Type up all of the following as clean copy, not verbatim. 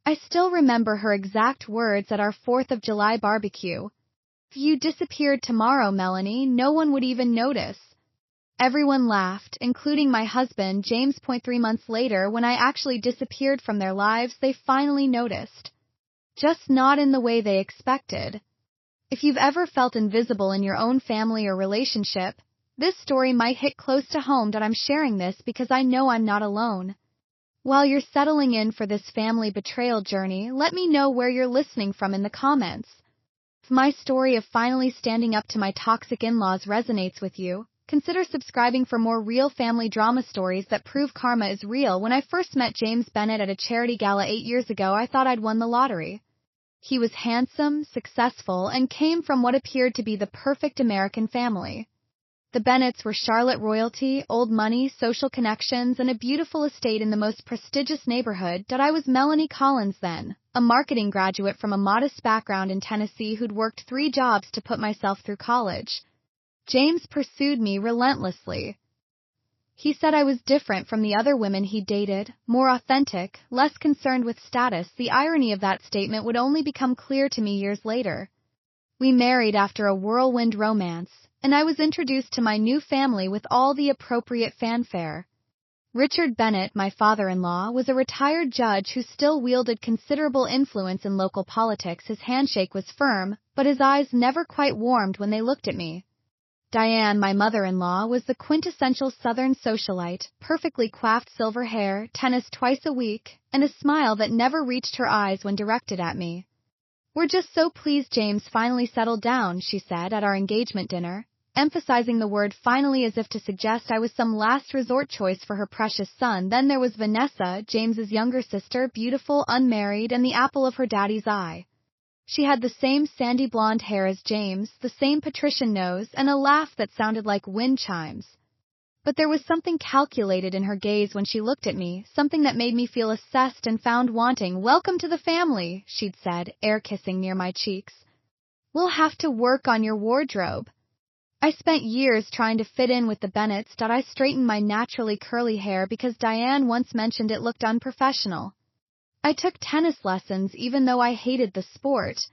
I still remember her exact words at our 4th of July barbecue. "If you disappeared tomorrow, Melanie, no one would even notice." Everyone laughed, including my husband, James. 3 months later, when I actually disappeared from their lives, they finally noticed. Just not in the way they expected. If you've ever felt invisible in your own family or relationship, this story might hit close to home. I'm sharing this because I know I'm not alone. While you're settling in for this family betrayal journey, let me know where you're listening from in the comments. If my story of finally standing up to my toxic in-laws resonates with you, consider subscribing for more real family drama stories that prove karma is real. When I first met James Bennett at a charity gala 8 years ago, I thought I'd won the lottery. He was handsome, successful, and came from what appeared to be the perfect American family. The Bennetts were Charlotte royalty, old money, social connections, and a beautiful estate in the most prestigious neighborhood. I was Melanie Collins then, a marketing graduate from a modest background in Tennessee who'd worked 3 jobs to put myself through college. James pursued me relentlessly. He said I was different from the other women he dated, more authentic, less concerned with status. The irony of that statement would only become clear to me years later. We married after a whirlwind romance, and I was introduced to my new family with all the appropriate fanfare. Richard Bennett, my father-in-law, was a retired judge who still wielded considerable influence in local politics. His handshake was firm, but his eyes never quite warmed when they looked at me. Diane, my mother-in-law, was the quintessential Southern socialite, perfectly coiffed silver hair, tennis twice a week, and a smile that never reached her eyes when directed at me. "We're just so pleased James finally settled down," she said at our engagement dinner, emphasizing the word finally as if to suggest I was some last resort choice for her precious son. Then there was Vanessa, James's younger sister, beautiful, unmarried, and the apple of her daddy's eye. She had the same sandy blonde hair as James, the same patrician nose, and a laugh that sounded like wind chimes. But there was something calculated in her gaze when she looked at me, something that made me feel assessed and found wanting. "Welcome to the family," she'd said, air-kissing near my cheeks. "We'll have to work on your wardrobe." I spent years trying to fit in with the Bennetts. I straightened my naturally curly hair because Diane once mentioned it looked unprofessional. I took tennis lessons even though I hated the sport.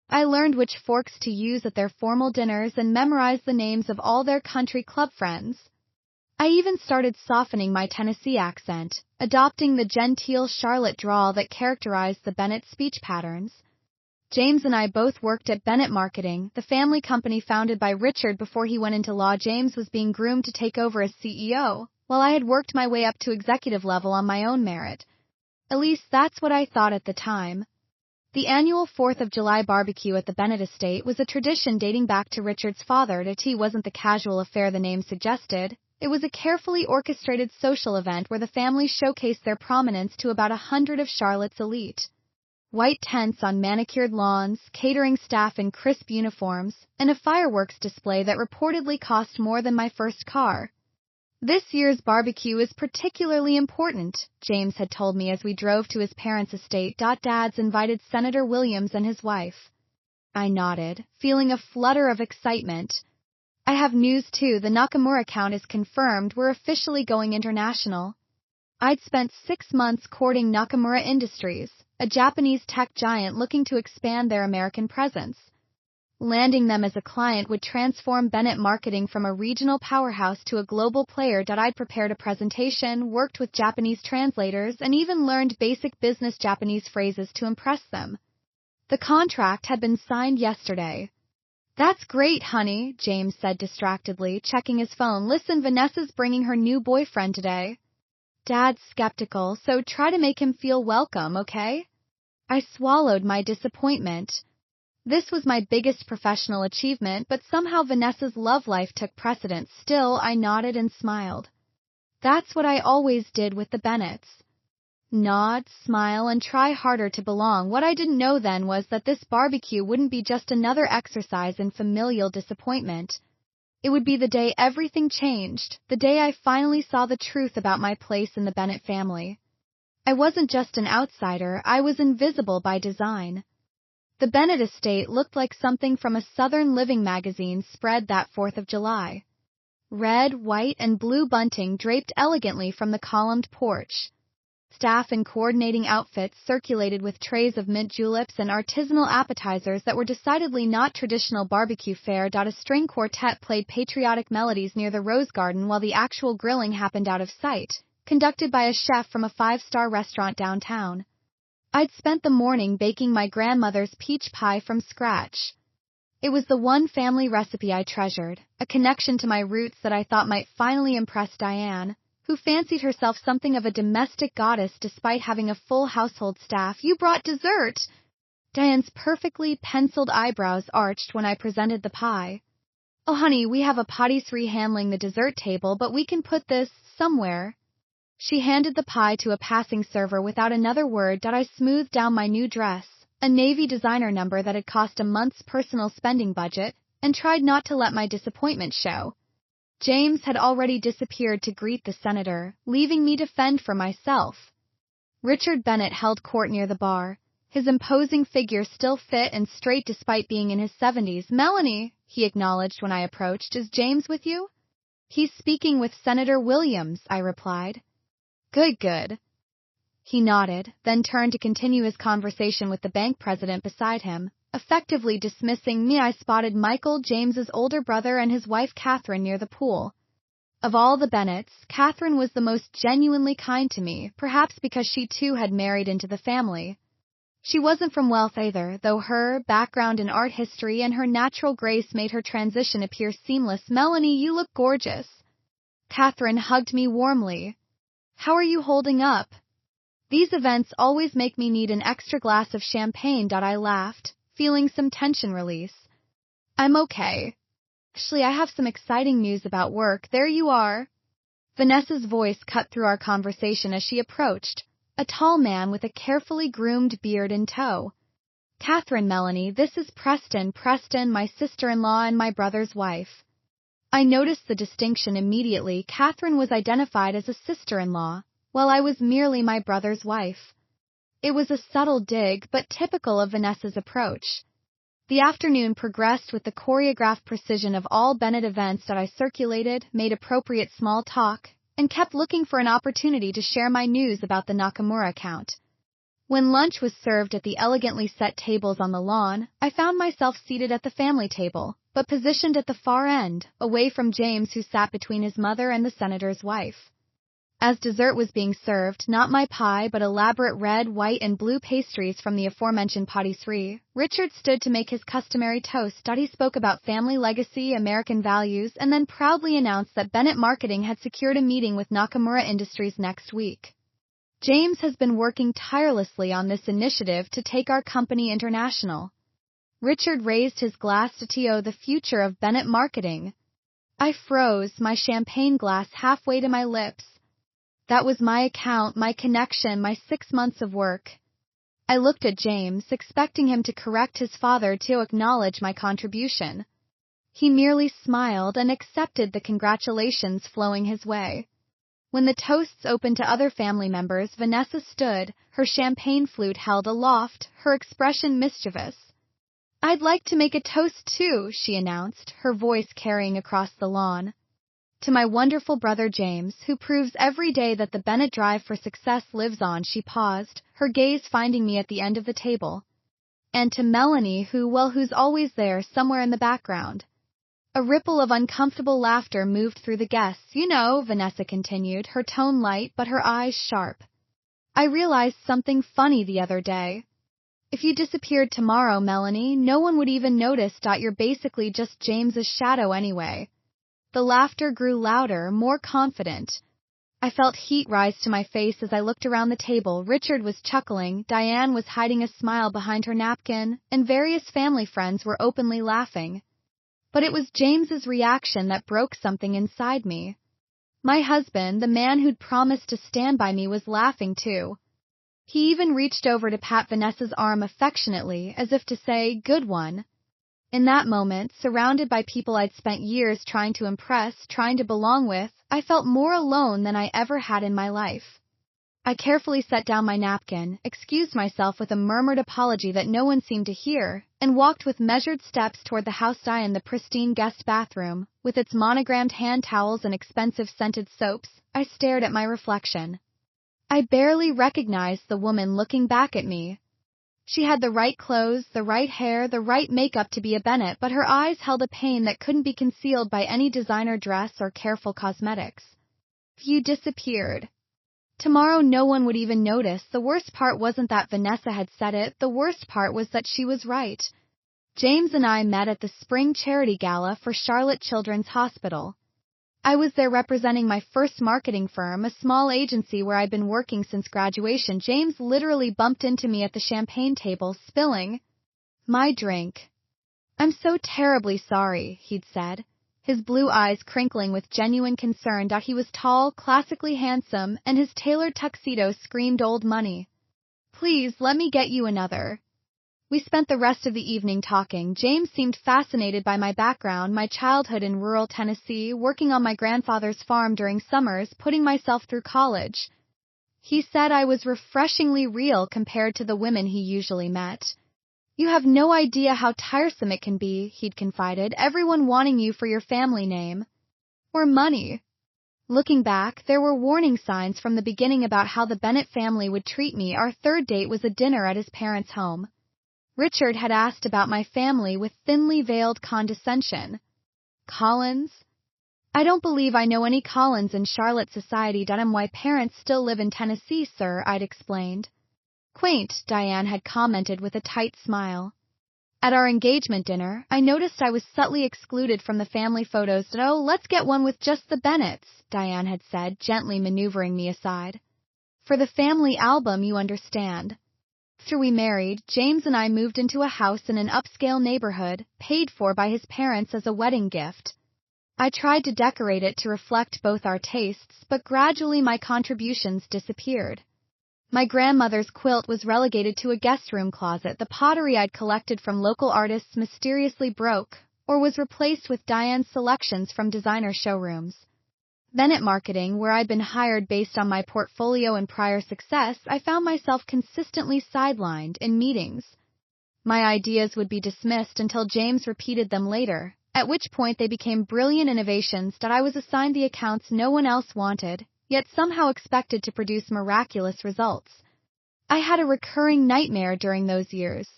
I learned which forks to use at their formal dinners and memorized the names of all their country club friends. I even started softening my Tennessee accent, adopting the genteel Charlotte drawl that characterized the Bennett speech patterns. James and I both worked at Bennett Marketing, the family company founded by Richard before he went into law. James was being groomed to take over as CEO, while I had worked my way up to executive level on my own merit. At least that's what I thought at the time. The annual 4th of July barbecue at the Bennett estate was a tradition dating back to Richard's father. It wasn't the casual affair the name suggested. It was a carefully orchestrated social event where the family showcased their prominence to about 100 of Charlotte's elite. White tents on manicured lawns, catering staff in crisp uniforms, and a fireworks display that reportedly cost more than my first car. "This year's barbecue is particularly important," James had told me as we drove to his parents' estate. "Dad's invited Senator Williams and his wife." I nodded, feeling a flutter of excitement. "I have news too. The Nakamura count is confirmed. We're officially going international." I'd spent 6 months courting Nakamura Industries, a Japanese tech giant looking to expand their American presence. Landing them as a client would transform Bennett Marketing from a regional powerhouse to a global player. I'd prepared a presentation, worked with Japanese translators, and even learned basic business Japanese phrases to impress them. The contract had been signed yesterday. "That's great, honey," James said distractedly, checking his phone. "Listen, Vanessa's bringing her new boyfriend today." Dad's skeptical, so try to make him feel welcome, okay? I swallowed my disappointment. This was my biggest professional achievement, but somehow Vanessa's love life took precedence. Still, I nodded and smiled. That's what I always did with the Bennetts. Nod, smile, and try harder to belong. What I didn't know then was that this barbecue wouldn't be just another exercise in familial disappointment. It would be the day everything changed, the day I finally saw the truth about my place in the Bennett family. I wasn't just an outsider, I was invisible by design. The Bennett estate looked like something from a Southern Living magazine spread that 4th of July. Red, white, and blue bunting draped elegantly from the columned porch. Staff in coordinating outfits circulated with trays of mint juleps and artisanal appetizers that were decidedly not traditional barbecue fare. A string quartet played patriotic melodies near the Rose Garden while the actual grilling happened out of sight, conducted by a chef from a five-star restaurant downtown. I'd spent the morning baking my grandmother's peach pie from scratch. It was the one family recipe I treasured, a connection to my roots that I thought might finally impress Diane, who fancied herself something of a domestic goddess despite having a full household staff. "You brought dessert!" Diane's perfectly penciled eyebrows arched when I presented the pie. "Oh, honey, we have a patisserie handling the dessert table, but we can put this somewhere." She handed the pie to a passing server without another word. I smoothed down my new dress, a navy designer number that had cost a month's personal spending budget, and tried not to let my disappointment show. James had already disappeared to greet the senator, leaving me to fend for myself. Richard Bennett held court near the bar, his imposing figure still fit and straight despite being in his 70s. "Melanie," he acknowledged when I approached, "is James with you?" "He's speaking with Senator Williams," I replied. "Good, good." He nodded, then turned to continue his conversation with the bank president beside him. Effectively dismissing me, I spotted Michael, James's older brother, and his wife Catherine near the pool. Of all the Bennetts, Catherine was the most genuinely kind to me, perhaps because she too had married into the family. She wasn't from wealth either, though her background in art history and her natural grace made her transition appear seamless. "Melanie, you look gorgeous." Catherine hugged me warmly. "How are you holding up?" "These events always make me need an extra glass of champagne." I laughed, feeling some tension release. "I'm okay. Actually, I have some exciting news about work." "There you are." Vanessa's voice cut through our conversation as she approached, a tall man with a carefully groomed beard in tow. "Catherine, Melanie, this is Preston, my sister-in-law and my brother's wife." I noticed the distinction immediately. Catherine was identified as a sister-in-law, while I was merely my brother's wife. It was a subtle dig, but typical of Vanessa's approach. The afternoon progressed with the choreographed precision of all Bennett events that I circulated, made appropriate small talk, and kept looking for an opportunity to share my news about the Nakamura account. When lunch was served at the elegantly set tables on the lawn, I found myself seated at the family table, but positioned at the far end, away from James, who sat between his mother and the senator's wife. As dessert was being served, not my pie but elaborate red, white, and blue pastries from the aforementioned patisserie, Richard stood to make his customary toast. He spoke about family legacy, American values, and then proudly announced that Bennett Marketing had secured a meeting with Nakamura Industries next week. "James has been working tirelessly on this initiative to take our company international." Richard raised his glass to the future of Bennett Marketing. I froze, my champagne glass halfway to my lips. That was my account, my connection, my 6 months of work. I looked at James, expecting him to correct his father to acknowledge my contribution. He merely smiled and accepted the congratulations flowing his way. When the toasts opened to other family members, Vanessa stood, her champagne flute held aloft, her expression mischievous. "I'd like to make a toast too," she announced, her voice carrying across the lawn. "To my wonderful brother James, who proves every day that the Bennett drive for success lives on." She paused, her gaze finding me at the end of the table. "And to Melanie, who's always there, somewhere in the background." A ripple of uncomfortable laughter moved through the guests. "You know," Vanessa continued, her tone light but her eyes sharp. "I realized something funny the other day. If you disappeared tomorrow, Melanie, no one would even notice. You're basically just James's shadow anyway." The laughter grew louder, more confident. I felt heat rise to my face as I looked around the table. Richard was chuckling, Diane was hiding a smile behind her napkin, and various family friends were openly laughing. But it was James's reaction that broke something inside me. My husband, the man who'd promised to stand by me, was laughing too. He even reached over to pat Vanessa's arm affectionately, as if to say, "Good one." In that moment, surrounded by people I'd spent years trying to impress, trying to belong with, I felt more alone than I ever had in my life. I carefully set down my napkin, excused myself with a murmured apology that no one seemed to hear, and walked with measured steps toward the house. In the pristine guest bathroom, with its monogrammed hand towels and expensive scented soaps, I stared at my reflection. I barely recognized the woman looking back at me. She had the right clothes, the right hair, the right makeup to be a Bennett, but her eyes held a pain that couldn't be concealed by any designer dress or careful cosmetics. You disappeared. Tomorrow no one would even notice. The worst part wasn't that Vanessa had said it, the worst part was that she was right. James and I met at the spring charity gala for Charlotte Children's Hospital. I was there representing my first marketing firm, a small agency where I'd been working since graduation. James literally bumped into me at the champagne table, spilling my drink. "I'm so terribly sorry," he'd said, his blue eyes crinkling with genuine concern. He was tall, classically handsome, and his tailored tuxedo screamed old money. "Please, let me get you another." We spent the rest of the evening talking. James seemed fascinated by my background, my childhood in rural Tennessee, working on my grandfather's farm during summers, putting myself through college. He said I was refreshingly real compared to the women he usually met. "You have no idea how tiresome it can be," he'd confided, "everyone wanting you for your family name. Or money." Looking back, there were warning signs from the beginning about how the Bennett family would treat me. Our third date was a dinner at his parents' home. Richard had asked about my family with thinly veiled condescension. "Collins? I don't believe I know any Collins in Charlotte society. My parents still live in Tennessee, sir," I'd explained. "Quaint," Diane had commented with a tight smile. At our engagement dinner, I noticed I was subtly excluded from the family photos. "Oh, let's get one with just the Bennetts," Diane had said, gently maneuvering me aside. "For the family album, you understand." After we married, James and I moved into a house in an upscale neighborhood, paid for by his parents as a wedding gift. I tried to decorate it to reflect both our tastes, but gradually my contributions disappeared. My grandmother's quilt was relegated to a guest room closet. The pottery I'd collected from local artists mysteriously broke, or was replaced with Diane's selections from designer showrooms. Bennett marketing, where I'd been hired based on my portfolio and prior success, I found myself consistently sidelined in meetings. My ideas would be dismissed until James repeated them later, at which point they became brilliant innovations that I was assigned the accounts no one else wanted, yet somehow expected to produce miraculous results. I had a recurring nightmare during those years.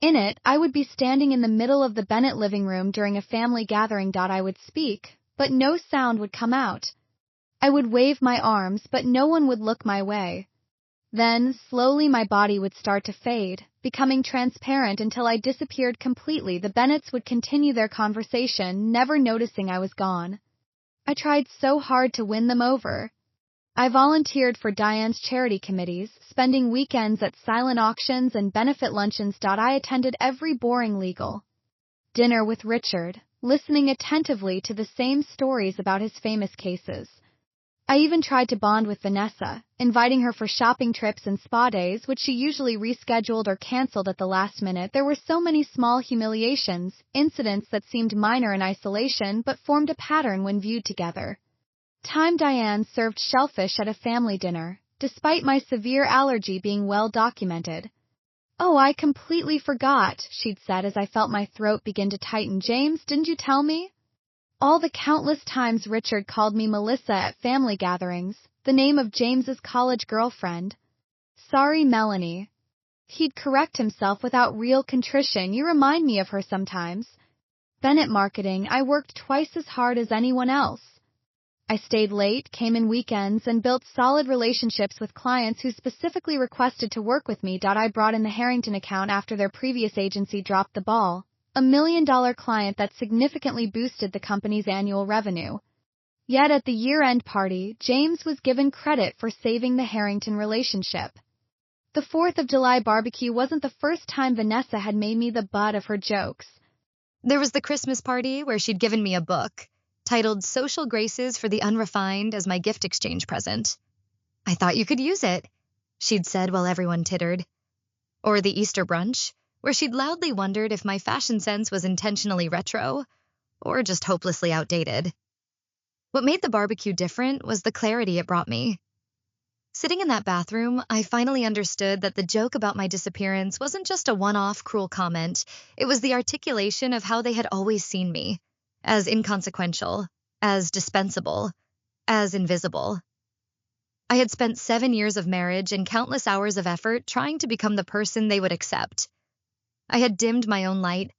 In it, I would be standing in the middle of the Bennett living room during a family gathering. I would speak, but no sound would come out. I would wave my arms, but no one would look my way. Then, slowly my body would start to fade, becoming transparent until I disappeared completely. The Bennetts would continue their conversation, never noticing I was gone. I tried so hard to win them over. I volunteered for Diane's charity committees, spending weekends at silent auctions and benefit luncheons. I attended every boring legal dinner with Richard, listening attentively to the same stories about his famous cases. I even tried to bond with Vanessa, inviting her for shopping trips and spa days, which she usually rescheduled or canceled at the last minute. There were so many small humiliations, incidents that seemed minor in isolation but formed a pattern when viewed together. Time Diane served shellfish at a family dinner, despite my severe allergy being well documented. "Oh, I completely forgot," she'd said as I felt my throat begin to tighten. "James, didn't you tell me?" All the countless times Richard called me Melissa at family gatherings, the name of James's college girlfriend. "Sorry, Melanie." He'd correct himself without real contrition. "You remind me of her sometimes." Bennett marketing, I worked twice as hard as anyone else. I stayed late, came in weekends, and built solid relationships with clients who specifically requested to work with me. I brought in the Harrington account after their previous agency dropped the ball, a $1 million client that significantly boosted the company's annual revenue. Yet at the year-end party, James was given credit for saving the Harrington relationship. The 4th of July barbecue wasn't the first time Vanessa had made me the butt of her jokes. There was the Christmas party where she'd given me a book titled Social Graces for the Unrefined as my gift exchange present. "I thought you could use it," she'd said while everyone tittered. Or the Easter brunch, where she'd loudly wondered if my fashion sense was intentionally retro or just hopelessly outdated. What made the barbecue different was the clarity it brought me. Sitting in that bathroom, I finally understood that the joke about my disappearance wasn't just a one-off cruel comment. It was the articulation of how they had always seen me, as inconsequential, as dispensable, as invisible. I had spent 7 years of marriage and countless hours of effort trying to become the person they would accept. I had dimmed my own light,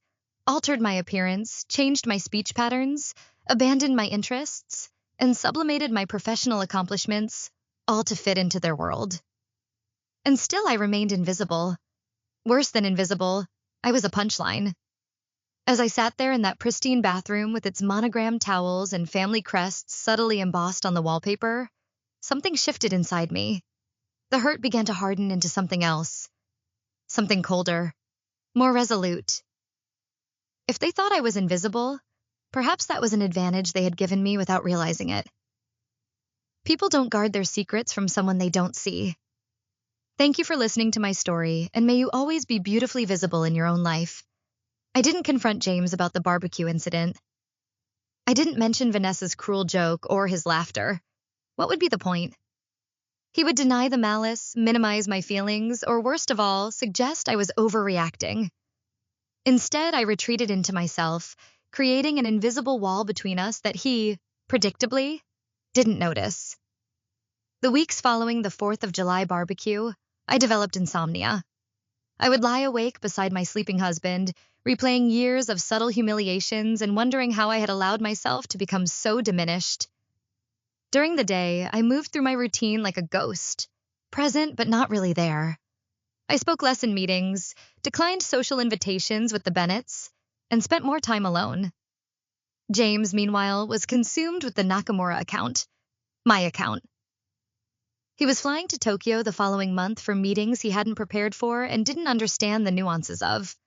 altered my appearance, changed my speech patterns, abandoned my interests, and sublimated my professional accomplishments, all to fit into their world. And still I remained invisible. Worse than invisible, I was a punchline. As I sat there in that pristine bathroom with its monogrammed towels and family crests subtly embossed on the wallpaper, something shifted inside me. The hurt began to harden into something else. Something colder, more resolute. If they thought I was invisible, perhaps that was an advantage they had given me without realizing it. People don't guard their secrets from someone they don't see. Thank you for listening to my story, and may you always be beautifully visible in your own life. I didn't confront James about the barbecue incident. I didn't mention Vanessa's cruel joke or his laughter. What would be the point? He would deny the malice, minimize my feelings, or worst of all, suggest I was overreacting. Instead, I retreated into myself, creating an invisible wall between us that he, predictably, didn't notice. The weeks following the 4th of July barbecue, I developed insomnia. I would lie awake beside my sleeping husband, replaying years of subtle humiliations and wondering how I had allowed myself to become so diminished. During the day, I moved through my routine like a ghost, present but not really there. I spoke less in meetings, declined social invitations with the Bennetts, and spent more time alone. James, meanwhile, was consumed with the Nakamura account, my account. He was flying to Tokyo the following month for meetings he hadn't prepared for and didn't understand the nuances of.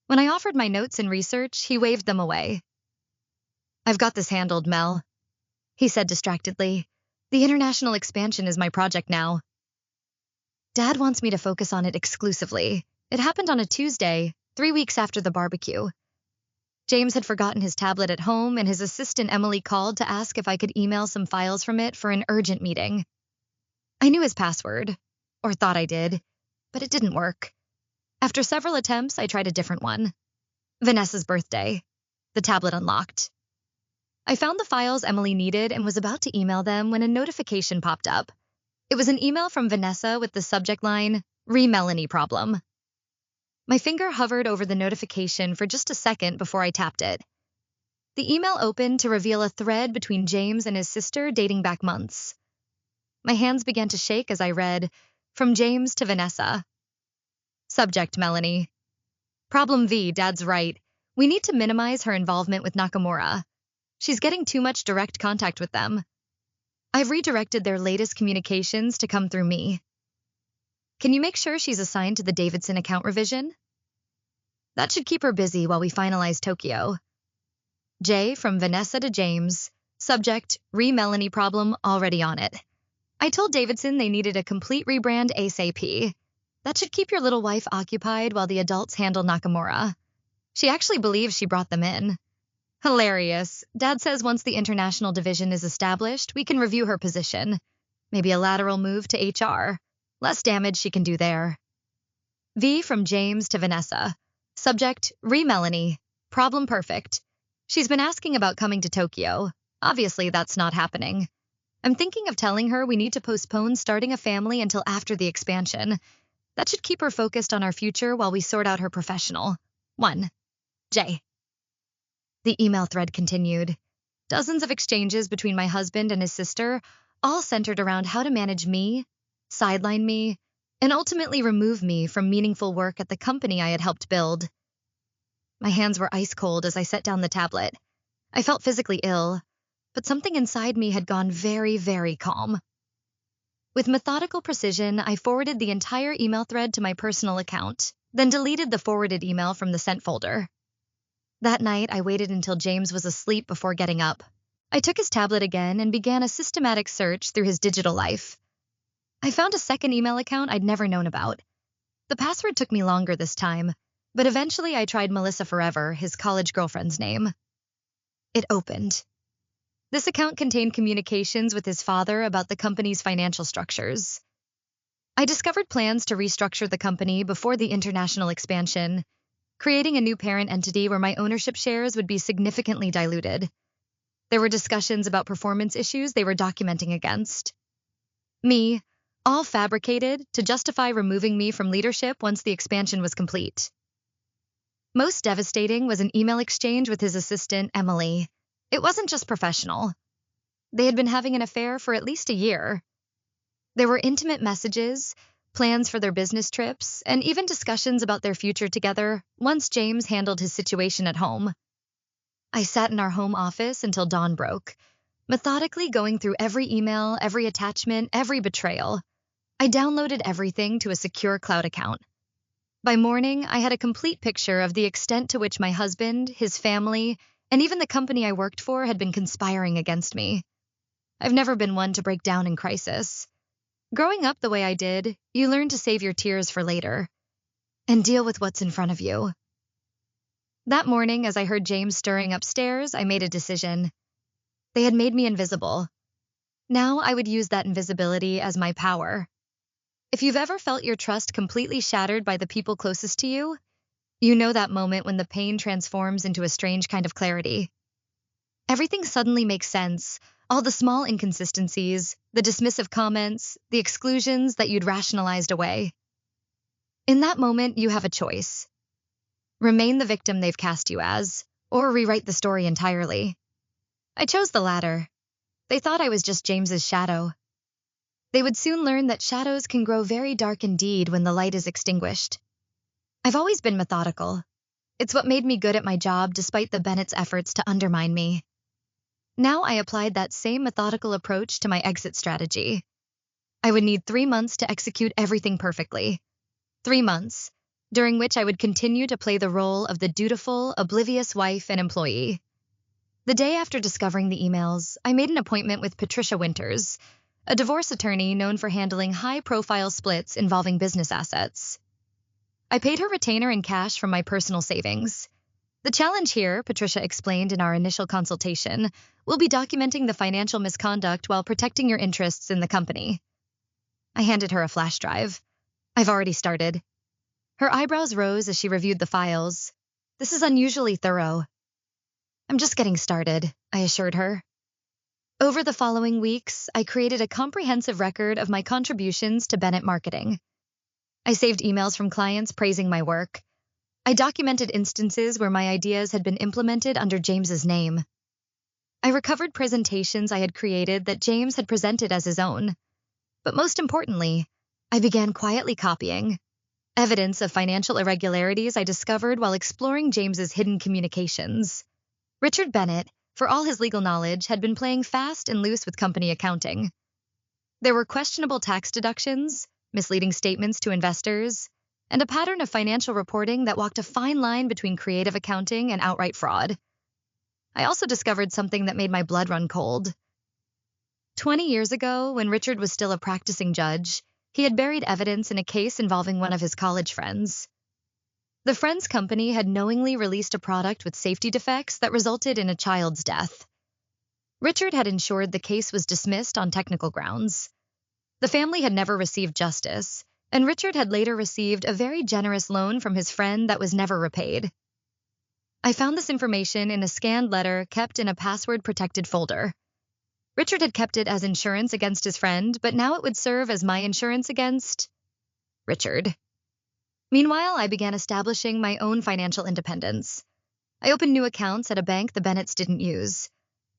When I offered my notes and research, he waved them away. "I've got this handled, Mel," he said distractedly. "The international expansion is my project now." Dad wants me to focus on it exclusively. It happened on a Tuesday, 3 weeks after the barbecue. James had forgotten his tablet at home, and his assistant Emily called to ask if I could email some files from it for an urgent meeting. I knew his password, or thought I did, but it didn't work. After several attempts, I tried a different one. Vanessa's birthday. The tablet unlocked. I found the files Emily needed and was about to email them when a notification popped up. It was an email from Vanessa with the subject line, "Re-Melanie problem." My finger hovered over the notification for just a second before I tapped it. The email opened to reveal a thread between James and his sister dating back months. My hands began to shake as I read, "From James to Vanessa." Subject, Melanie. Problem V, Dad's right. We need to minimize her involvement with Nakamura. She's getting too much direct contact with them. I've redirected their latest communications to come through me. Can you make sure she's assigned to the Davidson account revision? That should keep her busy while we finalize Tokyo. J, from Vanessa to James. Subject, Re-Melanie problem, already on it. I told Davidson they needed a complete rebrand ASAP. That should keep your little wife occupied while the adults handle Nakamura. She actually believes she brought them in. Hilarious. Dad says once the international division is established, we can review her position. Maybe a lateral move to HR. Less damage she can do there. V, from James to Vanessa. Subject, Re-Melanie. Problem perfect. She's been asking about coming to Tokyo. Obviously, that's not happening. I'm thinking of telling her we need to postpone starting a family until after the expansion. That should keep her focused on our future while we sort out her professional. 1. J. The email thread continued. Dozens of exchanges between my husband and his sister, all centered around how to manage me, sideline me, and ultimately remove me from meaningful work at the company I had helped build. My hands were ice cold as I set down the tablet. I felt physically ill, but something inside me had gone very, very calm. With methodical precision, I forwarded the entire email thread to my personal account, then deleted the forwarded email from the sent folder. That night, I waited until James was asleep before getting up. I took his tablet again and began a systematic search through his digital life. I found a second email account I'd never known about. The password took me longer this time, but eventually I tried Melissa Forever, his college girlfriend's name. It opened. This account contained communications with his father about the company's financial structures. I discovered plans to restructure the company before the international expansion, creating a new parent entity where my ownership shares would be significantly diluted. There were discussions about performance issues they were documenting against. Me, all fabricated to justify removing me from leadership once the expansion was complete. Most devastating was an email exchange with his assistant, Emily. It wasn't just professional. They had been having an affair for at least a year. There were intimate messages, plans for their business trips, and even discussions about their future together once James handled his situation at home. I sat in our home office until dawn broke, methodically going through every email, every attachment, every betrayal. I downloaded everything to a secure cloud account. By morning, I had a complete picture of the extent to which my husband, his family, and even the company I worked for had been conspiring against me. I've never been one to break down in crisis. Growing up the way I did, you learn to save your tears for later and deal with what's in front of you. That morning, as I heard James stirring upstairs, I made a decision. They had made me invisible. Now I would use that invisibility as my power. If you've ever felt your trust completely shattered by the people closest to you, you know that moment when the pain transforms into a strange kind of clarity. Everything suddenly makes sense. All the small inconsistencies, the dismissive comments, the exclusions that you'd rationalized away. In that moment, you have a choice. Remain the victim they've cast you as, or rewrite the story entirely. I chose the latter. They thought I was just James's shadow. They would soon learn that shadows can grow very dark indeed when the light is extinguished. I've always been methodical. It's what made me good at my job despite the Bennett's efforts to undermine me. Now I applied that same methodical approach to my exit strategy. I would need 3 months to execute everything perfectly. 3 months, during which I would continue to play the role of the dutiful, oblivious wife and employee. The day after discovering the emails, I made an appointment with Patricia Winters, a divorce attorney known for handling high-profile splits involving business assets. I paid her retainer in cash from my personal savings. The challenge here, Patricia explained in our initial consultation, will be documenting the financial misconduct while protecting your interests in the company. I handed her a flash drive. I've already started. Her eyebrows rose as she reviewed the files. This is unusually thorough. I'm just getting started, I assured her. Over the following weeks, I created a comprehensive record of my contributions to Bennett marketing. I saved emails from clients praising my work. I documented instances where my ideas had been implemented under James's name. I recovered presentations I had created that James had presented as his own. But most importantly, I began quietly copying evidence of financial irregularities I discovered while exploring James's hidden communications. Richard Bennett, for all his legal knowledge, had been playing fast and loose with company accounting. There were questionable tax deductions, misleading statements to investors, and a pattern of financial reporting that walked a fine line between creative accounting and outright fraud. I also discovered something that made my blood run cold. 20 years ago, when Richard was still a practicing judge, he had buried evidence in a case involving one of his college friends. The friend's company had knowingly released a product with safety defects that resulted in a child's death. Richard had ensured the case was dismissed on technical grounds. The family had never received justice, and Richard had later received a very generous loan from his friend that was never repaid. I found this information in a scanned letter kept in a password-protected folder. Richard had kept it as insurance against his friend, but now it would serve as my insurance against Richard. Meanwhile, I began establishing my own financial independence. I opened new accounts at a bank the Bennetts didn't use.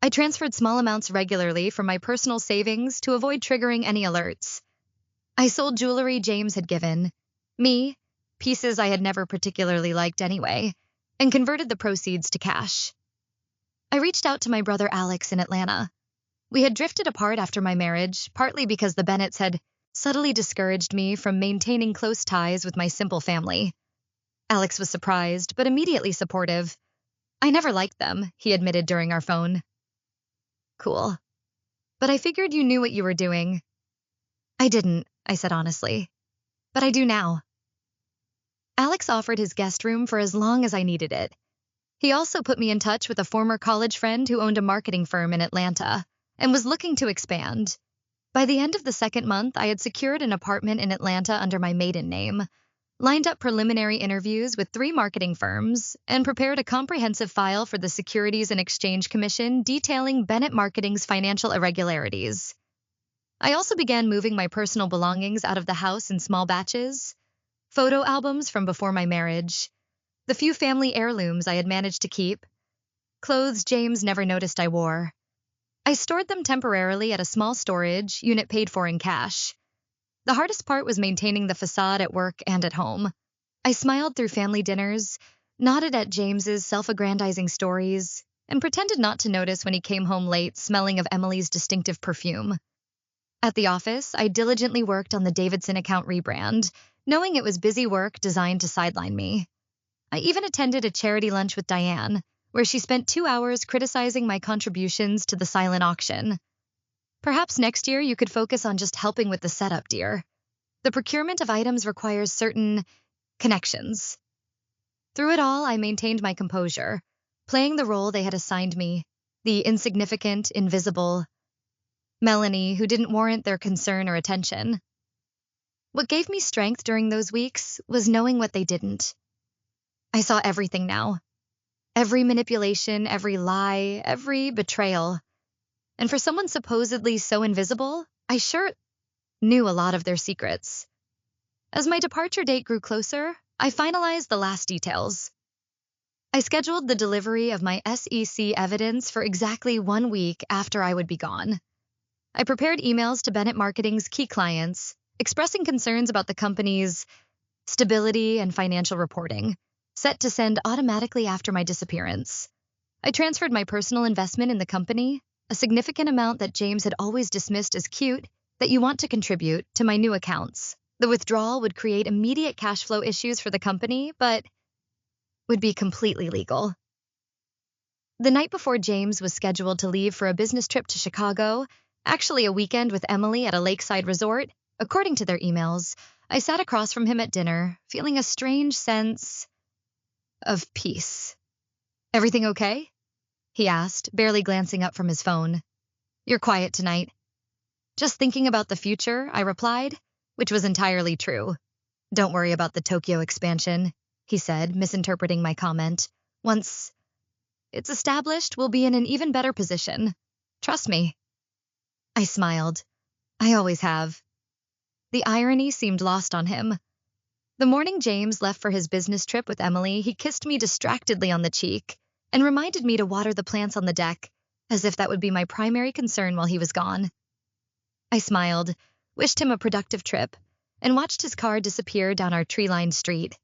I transferred small amounts regularly from my personal savings to avoid triggering any alerts. I sold jewelry James had given me, pieces I had never particularly liked anyway, and converted the proceeds to cash. I reached out to my brother Alex in Atlanta. We had drifted apart after my marriage, partly because the Bennetts had subtly discouraged me from maintaining close ties with my simple family. Alex was surprised, but immediately supportive. I never liked them, he admitted during our phone. Cool. But I figured you knew what you were doing. I didn't, I said honestly. But I do now. Alex offered his guest room for as long as I needed it. He also put me in touch with a former college friend who owned a marketing firm in Atlanta and was looking to expand. By the end of the second month, I had secured an apartment in Atlanta under my maiden name, lined up preliminary interviews with 3 marketing firms, and prepared a comprehensive file for the Securities and Exchange Commission detailing Bennett Marketing's financial irregularities. I also began moving my personal belongings out of the house in small batches: photo albums from before my marriage, the few family heirlooms I had managed to keep, clothes James never noticed I wore. I stored them temporarily at a small storage unit paid for in cash. The hardest part was maintaining the facade at work and at home. I smiled through family dinners, nodded at James's self-aggrandizing stories, and pretended not to notice when he came home late, smelling of Emily's distinctive perfume. At the office, I diligently worked on the Davidson account rebrand, knowing it was busy work designed to sideline me. I even attended a charity lunch with Diane, where she spent 2 hours criticizing my contributions to the silent auction. Perhaps next year you could focus on just helping with the setup, dear. The procurement of items requires certain connections. Through it all, I maintained my composure, playing the role they had assigned me, the insignificant, invisible Melanie who didn't warrant their concern or attention. What gave me strength during those weeks was knowing what they didn't. I saw everything now. Every manipulation, every lie, every betrayal. And for someone supposedly so invisible, I sure knew a lot of their secrets. As my departure date grew closer, I finalized the last details. I scheduled the delivery of my SEC evidence for exactly 1 week after I would be gone. I prepared emails to Bennett Marketing's key clients, expressing concerns about the company's stability and financial reporting, set to send automatically after my disappearance. I transferred my personal investment in the company, a significant amount that James had always dismissed as cute, that you want to contribute, to my new accounts. The withdrawal would create immediate cash flow issues for the company, but would be completely legal. The night before James was scheduled to leave for a business trip to Chicago, actually a weekend with Emily at a lakeside resort, according to their emails, I sat across from him at dinner, feeling a strange sense of peace. "Everything okay?" he asked, barely glancing up from his phone. "You're quiet tonight." "Just thinking about the future," I replied, which was entirely true. "Don't worry about the Tokyo expansion," he said, misinterpreting my comment. "Once it's established, we'll be in an even better position. Trust me." I smiled. I always have. The irony seemed lost on him. The morning James left for his business trip with Emily, he kissed me distractedly on the cheek and reminded me to water the plants on the deck, as if that would be my primary concern while he was gone. I smiled, wished him a productive trip, and watched his car disappear down our tree-lined street.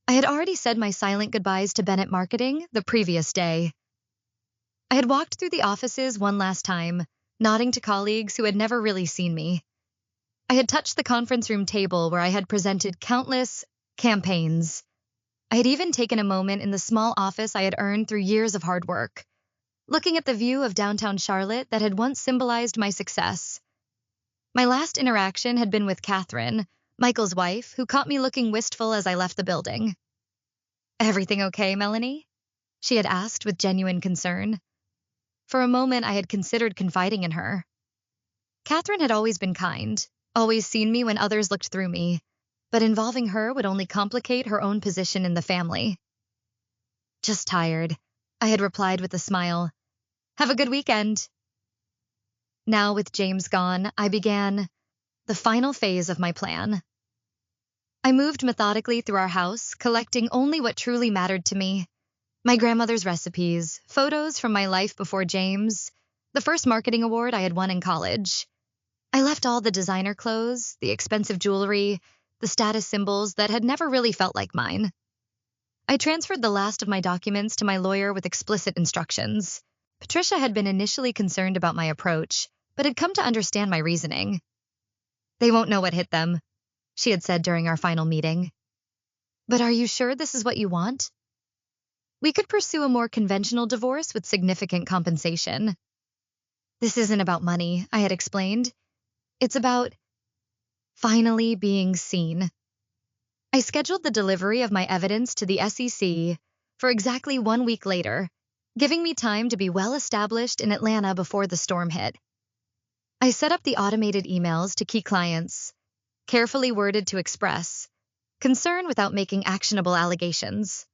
I had already said my silent goodbyes to Bennett Marketing the previous day. I had walked through the offices one last time, nodding to colleagues who had never really seen me. I had touched the conference room table where I had presented countless campaigns. I had even taken a moment in the small office I had earned through years of hard work, looking at the view of downtown Charlotte that had once symbolized my success. My last interaction had been with Catherine, Michael's wife, who caught me looking wistful as I left the building. "Everything okay, Melanie?" she had asked with genuine concern. For a moment, I had considered confiding in her. Catherine had always been kind, always seen me when others looked through me, but involving her would only complicate her own position in the family. "Just tired," I had replied with a smile. "Have a good weekend." Now, with James gone, I began the final phase of my plan. I moved methodically through our house, collecting only what truly mattered to me: my grandmother's recipes, photos from my life before James, the first marketing award I had won in college. I left all the designer clothes, the expensive jewelry, the status symbols that had never really felt like mine. I transferred the last of my documents to my lawyer with explicit instructions. Patricia had been initially concerned about my approach, but had come to understand my reasoning. "They won't know what hit them," she had said during our final meeting. "But are you sure this is what you want?" "We could pursue a more conventional divorce with significant compensation." "This isn't about money," I had explained. "It's about finally being seen." I scheduled the delivery of my evidence to the SEC for exactly 1 week later, giving me time to be well established in Atlanta before the storm hit. I set up the automated emails to key clients, carefully worded to express concern without making actionable allegations.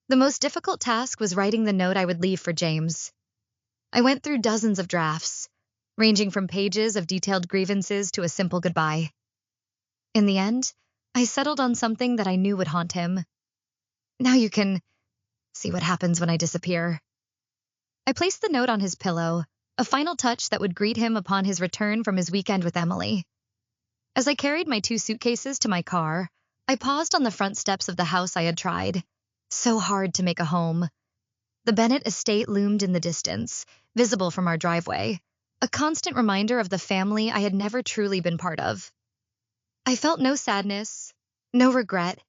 The most difficult task was writing the note I would leave for James. I went through dozens of drafts, ranging from pages of detailed grievances to a simple goodbye. In the end, I settled on something that I knew would haunt him. Now you can see what happens when I disappear. I placed the note on his pillow, a final touch that would greet him upon his return from his weekend with Emily. As I carried my 2 suitcases to my car, I paused on the front steps of the house I had tried so hard to make a home. The Bennett estate loomed in the distance, visible from our driveway, a constant reminder of the family I had never truly been part of. I felt no sadness, no regret,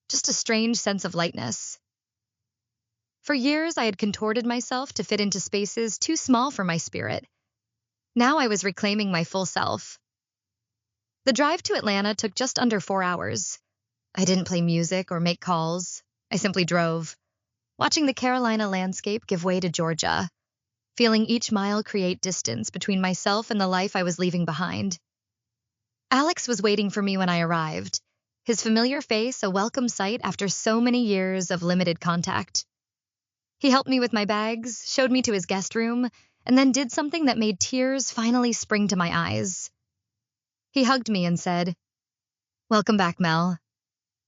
just a strange sense of lightness. For years, I had contorted myself to fit into spaces too small for my spirit. Now I was reclaiming my full self. The drive to Atlanta took just under 4 hours. I didn't play music or make calls. I simply drove, watching the Carolina landscape give way to Georgia, feeling each mile create distance between myself and the life I was leaving behind. Alex was waiting for me when I arrived, his familiar face a welcome sight after so many years of limited contact. He helped me with my bags, showed me to his guest room, and then did something that made tears finally spring to my eyes. He hugged me and said, "Welcome back, Mel.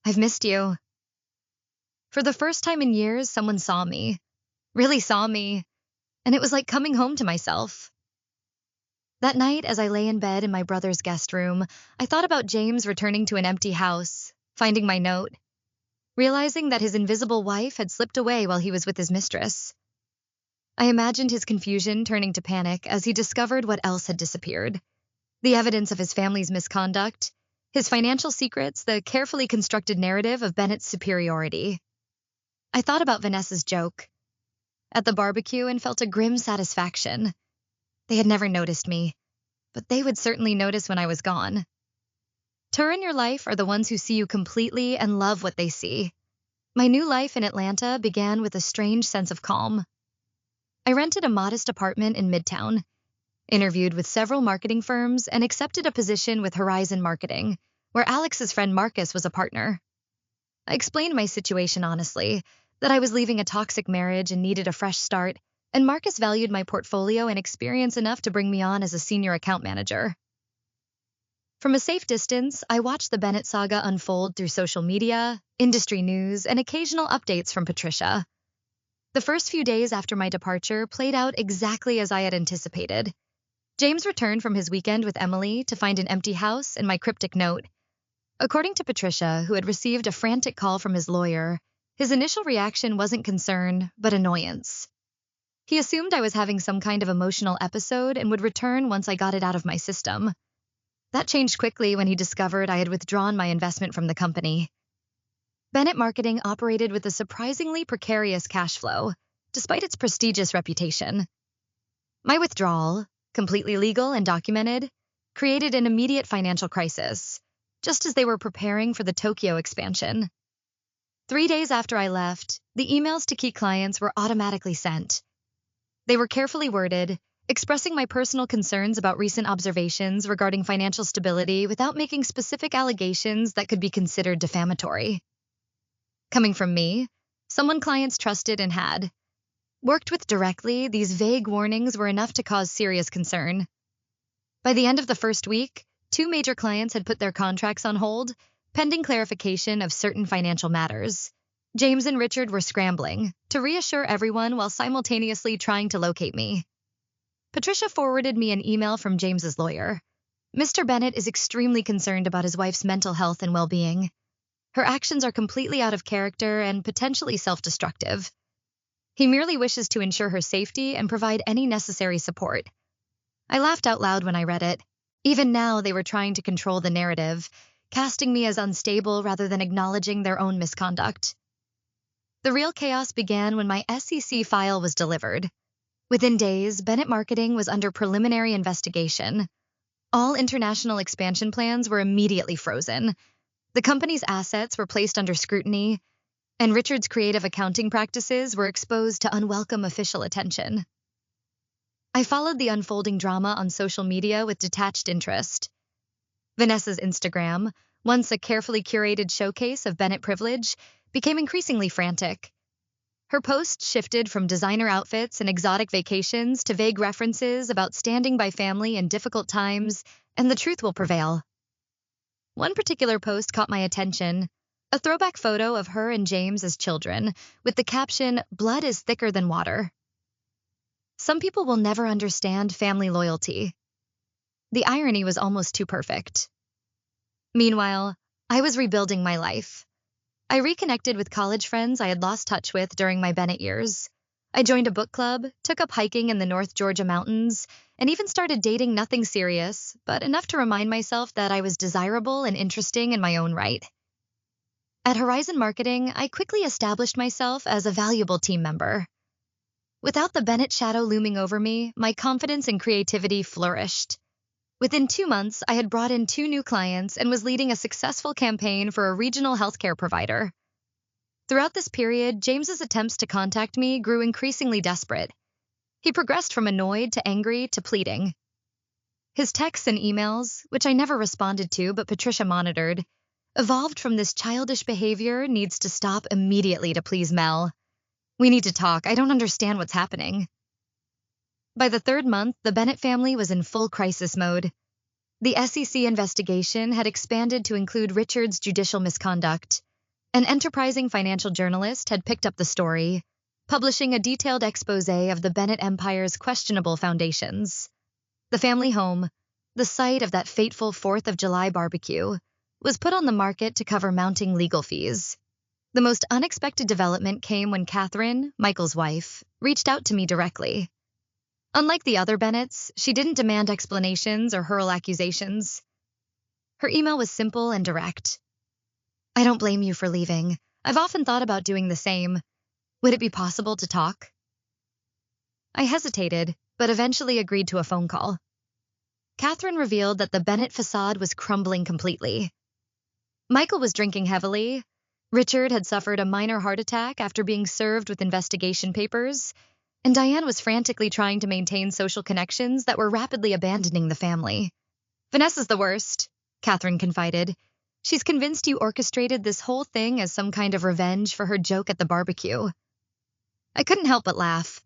I've missed you." For the first time in years, someone saw me, really saw me, and it was like coming home to myself. That night, as I lay in bed in my brother's guest room, I thought about James returning to an empty house, finding my note, realizing that his invisible wife had slipped away while he was with his mistress. I imagined his confusion turning to panic as he discovered what else had disappeared. The evidence of his family's misconduct, his financial secrets, the carefully constructed narrative of Bennett's superiority. I thought about Vanessa's joke at the barbecue and felt a grim satisfaction. They had never noticed me, but they would certainly notice when I was gone. Tur in your life are the ones who see you completely and love what they see. My new life in Atlanta began with a strange sense of calm. I rented a modest apartment in Midtown, interviewed with several marketing firms, and accepted a position with Horizon Marketing, where Alex's friend Marcus was a partner. I explained my situation honestly, that I was leaving a toxic marriage and needed a fresh start, and Marcus valued my portfolio and experience enough to bring me on as a senior account manager. From a safe distance, I watched the Bennett saga unfold through social media, industry news, and occasional updates from Patricia. The first few days after my departure played out exactly as I had anticipated. James returned from his weekend with Emily to find an empty house and my cryptic note. According to Patricia, who had received a frantic call from his lawyer, his initial reaction wasn't concern, but annoyance. He assumed I was having some kind of emotional episode and would return once I got it out of my system. That changed quickly when he discovered I had withdrawn my investment from the company. Bennett Marketing operated with a surprisingly precarious cash flow, despite its prestigious reputation. My withdrawal, completely legal and documented, created an immediate financial crisis, just as they were preparing for the Tokyo expansion. 3 days after I left, the emails to key clients were automatically sent. They were carefully worded, expressing my personal concerns about recent observations regarding financial stability without making specific allegations that could be considered defamatory. Coming from me, someone clients trusted and had worked with directly, these vague warnings were enough to cause serious concern. By the end of the first week, 2 major clients had put their contracts on hold, pending clarification of certain financial matters. James and Richard were scrambling to reassure everyone while simultaneously trying to locate me. Patricia forwarded me an email from James's lawyer. Mr. Bennett is extremely concerned about his wife's mental health and well-being. Her actions are completely out of character and potentially self-destructive. He merely wishes to ensure her safety and provide any necessary support. I laughed out loud when I read it. Even now, they were trying to control the narrative, casting me as unstable rather than acknowledging their own misconduct. The real chaos began when my SEC file was delivered. Within days, Bennett Marketing was under preliminary investigation. All international expansion plans were immediately frozen. The company's assets were placed under scrutiny, and Richard's creative accounting practices were exposed to unwelcome official attention. I followed the unfolding drama on social media with detached interest. Vanessa's Instagram, once a carefully curated showcase of Bennett privilege, became increasingly frantic. Her posts shifted from designer outfits and exotic vacations to vague references about standing by family in difficult times, and the truth will prevail. One particular post caught my attention, a throwback photo of her and James as children, with the caption, "Blood is thicker than water." Some people will never understand family loyalty. The irony was almost too perfect. Meanwhile, I was rebuilding my life. I reconnected with college friends I had lost touch with during my Bennett years. I joined a book club, took up hiking in the North Georgia mountains, and even started dating nothing serious, but enough to remind myself that I was desirable and interesting in my own right. At Horizon Marketing, I quickly established myself as a valuable team member. Without the Bennett shadow looming over me, my confidence and creativity flourished. Within 2 months, I had brought in 2 new clients and was leading a successful campaign for a regional healthcare provider. Throughout this period, James's attempts to contact me grew increasingly desperate. He progressed from annoyed to angry to pleading. His texts and emails, which I never responded to but Patricia monitored, evolved from "this childish behavior needs to stop immediately to please Mel. We need to talk. I don't understand what's happening." By the 3rd month, the Bennett family was in full crisis mode. The SEC investigation had expanded to include Richard's judicial misconduct. An enterprising financial journalist had picked up the story, publishing a detailed exposé of the Bennett empire's questionable foundations. The family home, the site of that fateful 4th of July barbecue, was put on the market to cover mounting legal fees. The most unexpected development came when Catherine, Michael's wife, reached out to me directly. Unlike the other Bennetts, she didn't demand explanations or hurl accusations. Her email was simple and direct. "I don't blame you for leaving. I've often thought about doing the same. Would it be possible to talk?" I hesitated, but eventually agreed to a phone call. Catherine revealed that the Bennett facade was crumbling completely. Michael was drinking heavily. Richard had suffered a minor heart attack after being served with investigation papers, and Diane was frantically trying to maintain social connections that were rapidly abandoning the family. "Vanessa's the worst," Catherine confided. "She's convinced you orchestrated this whole thing as some kind of revenge for her joke at the barbecue." I couldn't help but laugh.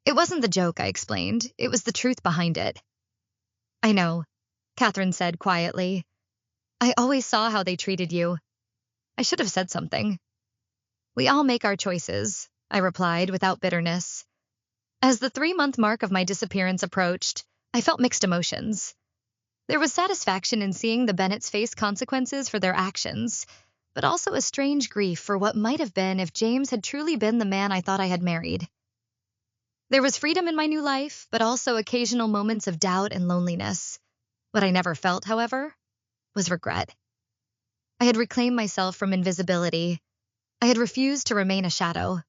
"It wasn't the joke," I explained. "It was the truth behind it." "I know," Catherine said quietly. "I always saw how they treated you. I should have said something." "We all make our choices," I replied without bitterness. As the 3-month mark of my disappearance approached, I felt mixed emotions. There was satisfaction in seeing the Bennetts face consequences for their actions, but also a strange grief for what might have been if James had truly been the man I thought I had married. There was freedom in my new life, but also occasional moments of doubt and loneliness. What I never felt, however, was regret. I had reclaimed myself from invisibility. I had refused to remain a shadow.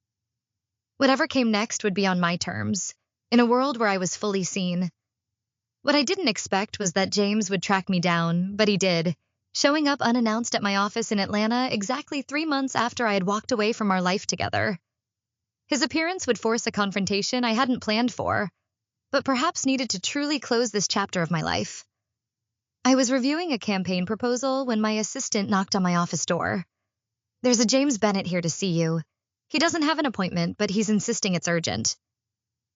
Whatever came next would be on my terms, in a world where I was fully seen. What I didn't expect was that James would track me down, but he did, showing up unannounced at my office in Atlanta exactly 3 months after I had walked away from our life together. His appearance would force a confrontation I hadn't planned for, but perhaps needed to truly close this chapter of my life. I was reviewing a campaign proposal when my assistant knocked on my office door. "There's a James Bennett here to see you. He doesn't have an appointment, but he's insisting it's urgent."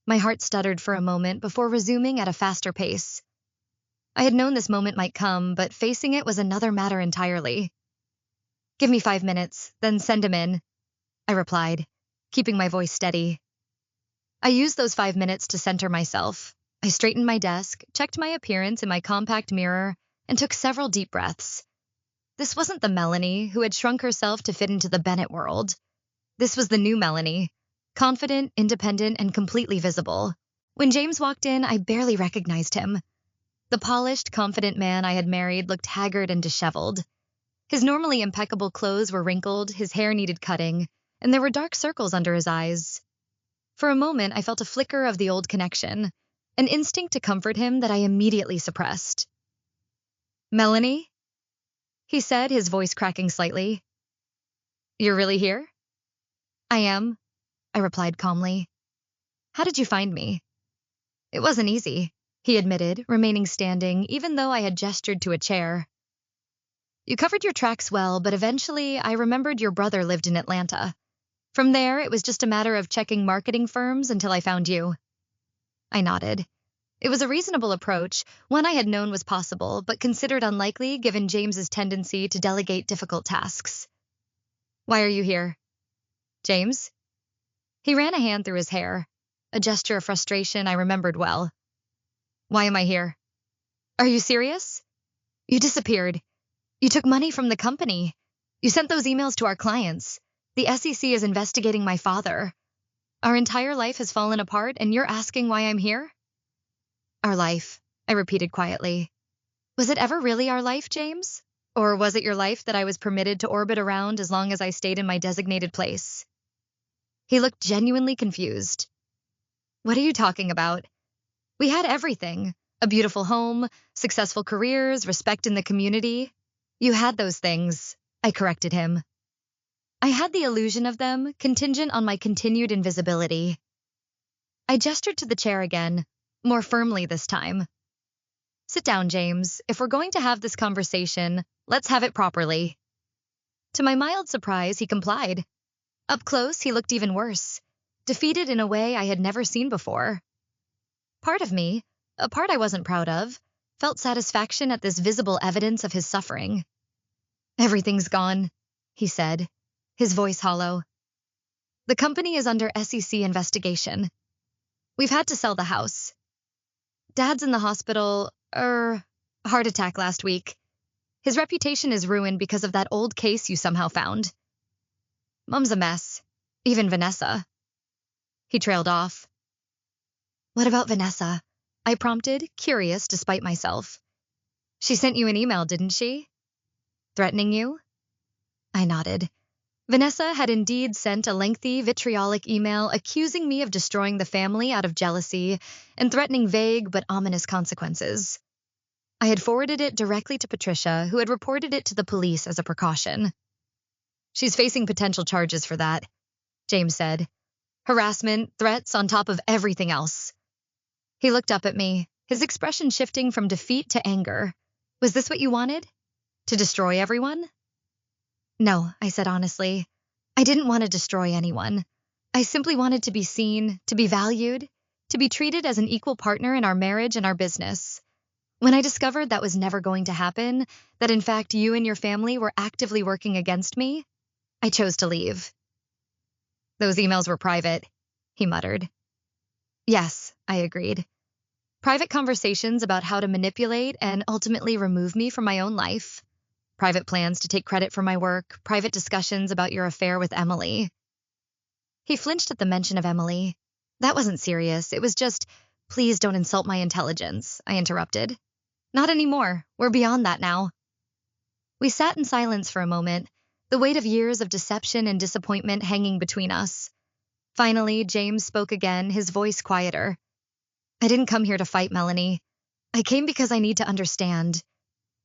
My heart stuttered for a moment before resuming at a faster pace. I had known this moment might come, but facing it was another matter entirely. "Give me 5 minutes, then send him in," I replied, keeping my voice steady. I used those 5 minutes to center myself. I straightened my desk, checked my appearance in my compact mirror, and took several deep breaths. This wasn't the Melanie who had shrunk herself to fit into the Bennett world. This was the new Melanie, confident, independent, and completely visible. When James walked in, I barely recognized him. The polished, confident man I had married looked haggard and disheveled. His normally impeccable clothes were wrinkled, his hair needed cutting, and there were dark circles under his eyes. For a moment, I felt a flicker of the old connection, an instinct to comfort him that I immediately suppressed. "Melanie?" he said, his voice cracking slightly. "You're really here?" "I am," I replied calmly. "How did you find me?" "It wasn't easy," he admitted, remaining standing even though I had gestured to a chair. "You covered your tracks well, but eventually I remembered your brother lived in Atlanta. From there, it was just a matter of checking marketing firms until I found you. I nodded. It was a reasonable approach, one I had known was possible, but considered unlikely given James's tendency to delegate difficult tasks. Why are you here? James? He ran a hand through his hair, a gesture of frustration I remembered well. Why am I here? Are you serious? You disappeared. You took money from the company. You sent those emails to our clients. The SEC is investigating my father. Our entire life has fallen apart, and you're asking why I'm here? Our life, I repeated quietly. Was it ever really our life, James? Or was it your life that I was permitted to orbit around as long as I stayed in my designated place? He looked genuinely confused. What are you talking about? We had everything. A beautiful home, successful careers, respect in the community. You had those things, I corrected him. I had the illusion of them, contingent on my continued invisibility. I gestured to the chair again, more firmly this time. Sit down, James. If we're going to have this conversation, let's have it properly. To my mild surprise, he complied. Up close, he looked even worse, defeated in a way I had never seen before. Part of me, a part I wasn't proud of, felt satisfaction at this visible evidence of his suffering. Everything's gone, he said, his voice hollow. The company is under SEC investigation. We've had to sell the house. Dad's in the hospital, heart attack last week. His reputation is ruined because of that old case you somehow found. Mom's a mess, even Vanessa. He trailed off. What about Vanessa? I prompted, curious despite myself. She sent you an email, didn't she? Threatening you? I nodded. Vanessa had indeed sent a lengthy, vitriolic email accusing me of destroying the family out of jealousy and threatening vague but ominous consequences. I had forwarded it directly to Patricia, who had reported it to the police as a precaution. She's facing potential charges for that, James said. Harassment, threats on top of everything else. He looked up at me, his expression shifting from defeat to anger. Was this what you wanted? To destroy everyone? No, I said honestly. I didn't want to destroy anyone. I simply wanted to be seen, to be valued, to be treated as an equal partner in our marriage and our business. When I discovered that was never going to happen, that in fact you and your family were actively working against me, I chose to leave. Those emails were private, he muttered. Yes, I agreed. Private conversations about how to manipulate and ultimately remove me from my own life. Private plans to take credit for my work, private discussions about your affair with Emily. He flinched at the mention of Emily. That wasn't serious. It was just, please don't insult my intelligence, I interrupted. Not anymore. We're beyond that now. We sat in silence for a moment, the weight of years of deception and disappointment hanging between us. Finally, James spoke again, his voice quieter. I didn't come here to fight, Melanie. I came because I need to understand.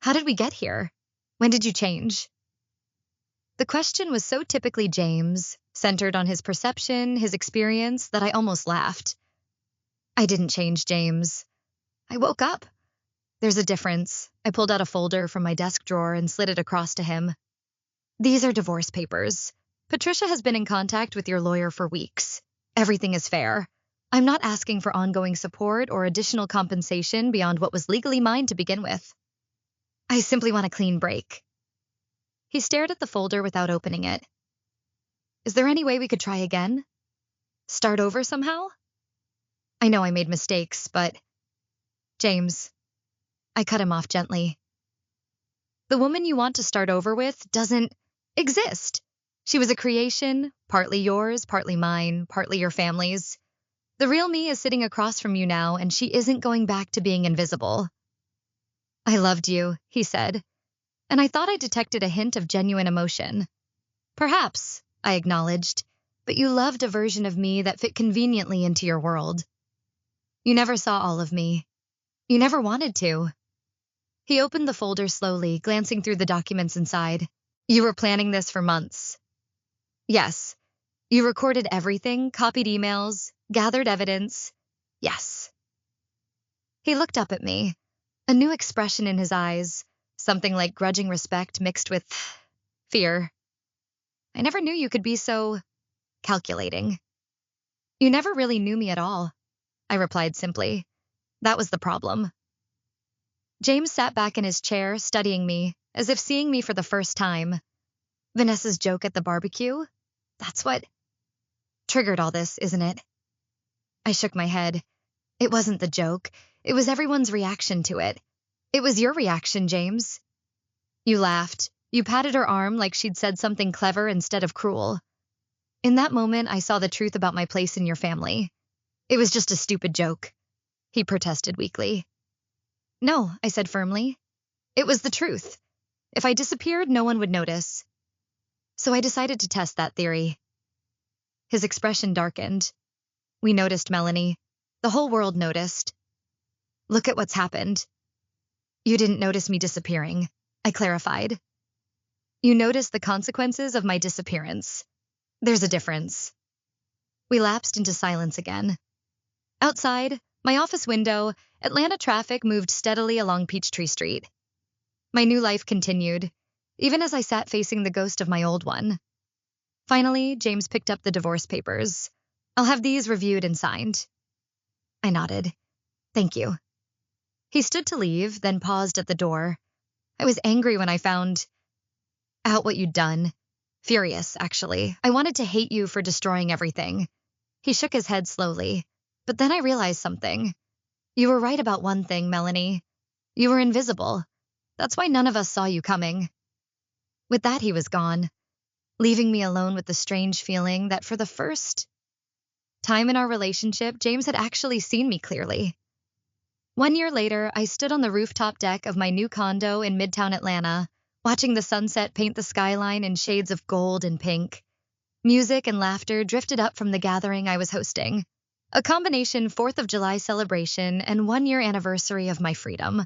How did we get here? When did you change? The question was so typically James, centered on his perception, his experience, that I almost laughed. I didn't change, James. I woke up. There's a difference. I pulled out a folder from my desk drawer and slid it across to him. These are divorce papers. Patricia has been in contact with your lawyer for weeks. Everything is fair. I'm not asking for ongoing support or additional compensation beyond what was legally mine to begin with. I simply want a clean break. He stared at the folder without opening it. Is there any way we could try again? Start over somehow? I know I made mistakes, but... James. I cut him off gently. The woman you want to start over with doesn't exist. She was a creation, partly yours, partly mine, partly your family's. The real me is sitting across from you now, and she isn't going back to being invisible. I loved you, he said, and I thought I detected a hint of genuine emotion. Perhaps, I acknowledged, but you loved a version of me that fit conveniently into your world. You never saw all of me. You never wanted to. He opened the folder slowly, glancing through the documents inside. You were planning this for months. Yes. You recorded everything, copied emails, gathered evidence. Yes. He looked up at me, a new expression in his eyes, something like grudging respect mixed with fear. I never knew you could be so calculating. You never really knew me at all, I replied simply. That was the problem. James sat back in his chair, studying me, as if seeing me for the first time. Vanessa's joke at the barbecue? That's what triggered all this, isn't it? I shook my head. It wasn't the joke. It was everyone's reaction to it. It was your reaction, James. You laughed. You patted her arm like she'd said something clever instead of cruel. In that moment, I saw the truth about my place in your family. It was just a stupid joke, he protested weakly. No, I said firmly. It was the truth. If I disappeared, no one would notice. So I decided to test that theory. His expression darkened. We noticed, Melanie. The whole world noticed. Look at what's happened. You didn't notice me disappearing, I clarified. You noticed the consequences of my disappearance. There's a difference. We lapsed into silence again. Outside, my office window, Atlanta traffic moved steadily along Peachtree Street. My new life continued, even as I sat facing the ghost of my old one. Finally, James picked up the divorce papers. I'll have these reviewed and signed. I nodded. Thank you. He stood to leave, then paused at the door. I was angry when I found out what you'd done. Furious, actually. I wanted to hate you for destroying everything. He shook his head slowly. But then I realized something. You were right about one thing, Melanie. You were invisible. That's why none of us saw you coming. With that, he was gone, leaving me alone with the strange feeling that for the first time in our relationship, James had actually seen me clearly. 1 year later, I stood on the rooftop deck of my new condo in Midtown Atlanta, watching the sunset paint the skyline in shades of gold and pink. Music and laughter drifted up from the gathering I was hosting, a combination 4th of July celebration and 1-year anniversary of my freedom.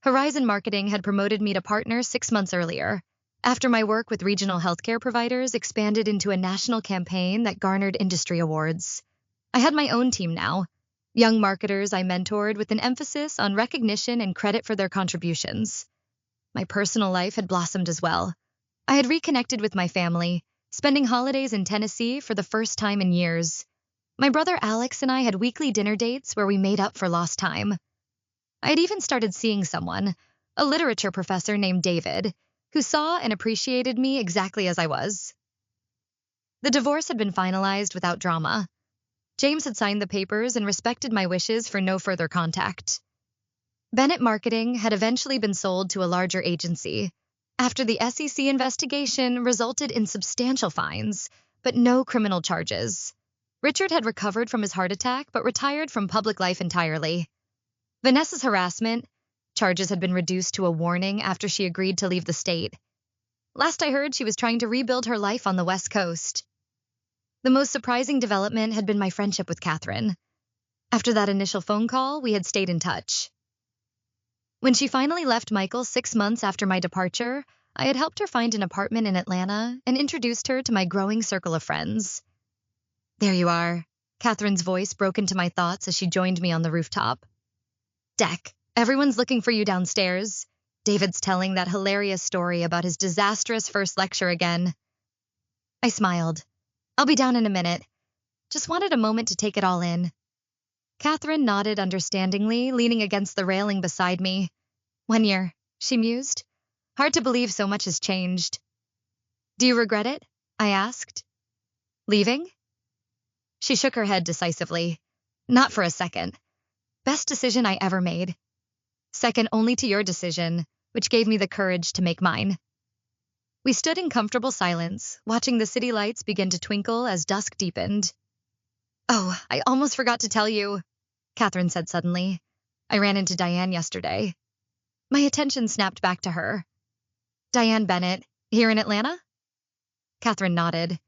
Horizon Marketing had promoted me to partner 6 months earlier, after my work with regional healthcare providers expanded into a national campaign that garnered industry awards. I had my own team now, young marketers I mentored with an emphasis on recognition and credit for their contributions. My personal life had blossomed as well. I had reconnected with my family, spending holidays in Tennessee for the first time in years. My brother Alex and I had weekly dinner dates where we made up for lost time. I had even started seeing someone, a literature professor named David, who saw and appreciated me exactly as I was. The divorce had been finalized without drama. James had signed the papers and respected my wishes for no further contact. Bennett Marketing had eventually been sold to a larger agency, after the SEC investigation resulted in substantial fines, but no criminal charges. Richard had recovered from his heart attack but retired from public life entirely. Vanessa's harassment charges had been reduced to a warning after she agreed to leave the state. Last I heard, she was trying to rebuild her life on the West Coast. The most surprising development had been my friendship with Catherine. After that initial phone call, we had stayed in touch. When she finally left Michael 6 months after my departure, I had helped her find an apartment in Atlanta and introduced her to my growing circle of friends. There you are. Catherine's voice broke into my thoughts as she joined me on the rooftop. Deck, everyone's looking for you downstairs. David's telling that hilarious story about his disastrous first lecture again. I smiled. I'll be down in a minute. Just wanted a moment to take it all in. Catherine nodded understandingly, leaning against the railing beside me. 1 year, she mused. Hard to believe so much has changed. Do you regret it? I asked. Leaving? She shook her head decisively. Not for a second. Best decision I ever made. Second only to your decision, which gave me the courage to make mine. We stood in comfortable silence, watching the city lights begin to twinkle as dusk deepened. Oh, I almost forgot to tell you, Catherine said suddenly. I ran into Diane yesterday. My attention snapped back to her. Diane Bennett, here in Atlanta? Catherine nodded.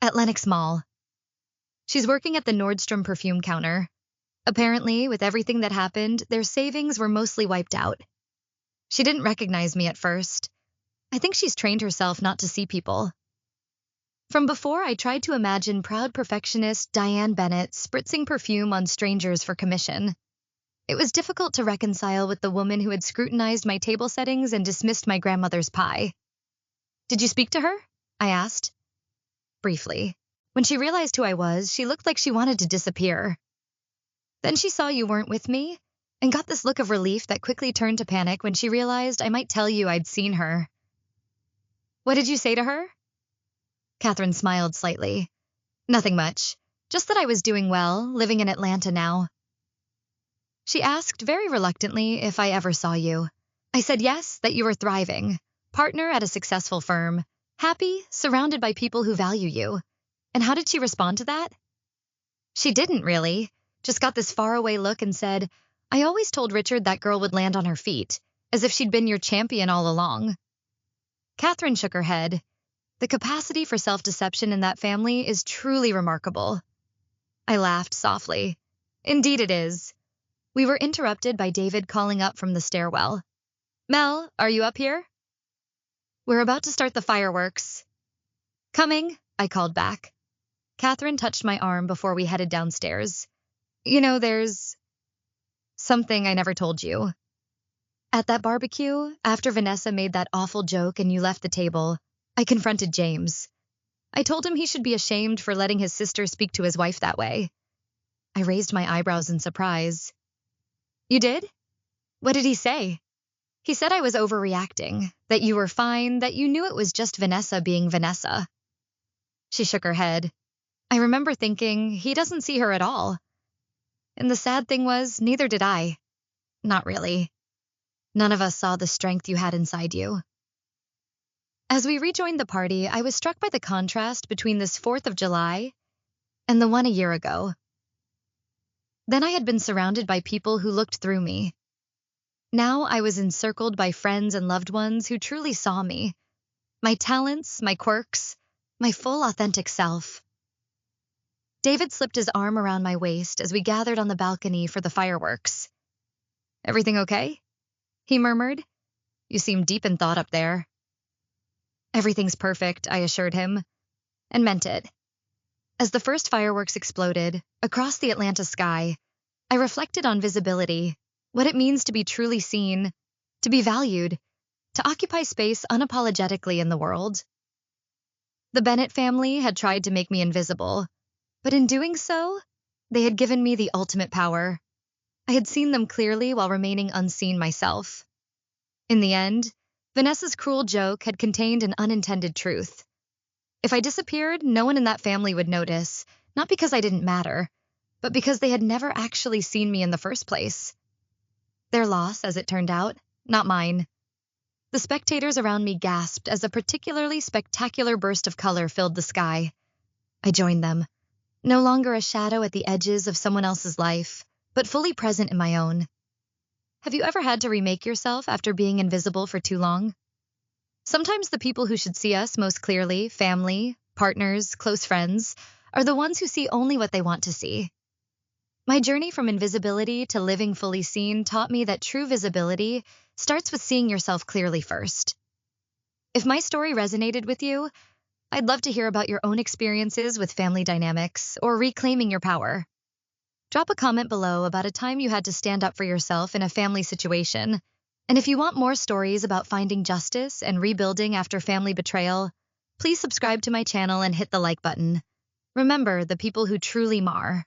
At Lenox Mall. She's working at the Nordstrom perfume counter. Apparently, with everything that happened, their savings were mostly wiped out. She didn't recognize me at first. I think she's trained herself not to see people. From before, I tried to imagine proud perfectionist Diane Bennett spritzing perfume on strangers for commission. It was difficult to reconcile with the woman who had scrutinized my table settings and dismissed my grandmother's pie. Did you speak to her? I asked. Briefly. When she realized who I was, she looked like she wanted to disappear. Then she saw you weren't with me and got this look of relief that quickly turned to panic when she realized I might tell you I'd seen her. What did you say to her? Catherine smiled slightly. Nothing much, just that I was doing well, living in Atlanta now. She asked very reluctantly if I ever saw you. I said yes, that you were thriving, partner at a successful firm, happy, surrounded by people who value you. And how did she respond to that? She didn't really, just got this faraway look and said, I always told Richard that girl would land on her feet, as if she'd been your champion all along. Catherine shook her head. The capacity for self-deception in that family is truly remarkable. I laughed softly. Indeed it is. We were interrupted by David calling up from the stairwell. Mel, are you up here? We're about to start the fireworks. Coming, I called back. Catherine touched my arm before we headed downstairs. You know, there's something I never told you. At that barbecue, after Vanessa made that awful joke and you left the table, I confronted James. I told him he should be ashamed for letting his sister speak to his wife that way. I raised my eyebrows in surprise. You did? What did he say? He said I was overreacting, that you were fine, that you knew it was just Vanessa being Vanessa. She shook her head. I remember thinking, he doesn't see her at all. And the sad thing was, neither did I. Not really. None of us saw the strength you had inside you. As we rejoined the party, I was struck by the contrast between this 4th of July and the one a year ago. Then I had been surrounded by people who looked through me. Now I was encircled by friends and loved ones who truly saw me, my talents, my quirks, my full authentic self. David slipped his arm around my waist as we gathered on the balcony for the fireworks. Everything okay? He murmured. You seem deep in thought up there. Everything's perfect, I assured him, and meant it. As the first fireworks exploded, across the Atlanta sky, I reflected on visibility, what it means to be truly seen, to be valued, to occupy space unapologetically in the world. The Bennett family had tried to make me invisible, but in doing so, they had given me the ultimate power. I had seen them clearly while remaining unseen myself. In the end, Vanessa's cruel joke had contained an unintended truth. If I disappeared, no one in that family would notice, not because I didn't matter, but because they had never actually seen me in the first place. Their loss, as it turned out, not mine. The spectators around me gasped as a particularly spectacular burst of color filled the sky. I joined them, no longer a shadow at the edges of someone else's life, but fully present in my own. Have you ever had to remake yourself after being invisible for too long? Sometimes the people who should see us most clearly, family, partners, close friends, are the ones who see only what they want to see. My journey from invisibility to living fully seen taught me that true visibility starts with seeing yourself clearly first. If my story resonated with you, I'd love to hear about your own experiences with family dynamics or reclaiming your power. Drop a comment below about a time you had to stand up for yourself in a family situation. And if you want more stories about finding justice and rebuilding after family betrayal, please subscribe to my channel and hit the like button. Remember, the people who truly mar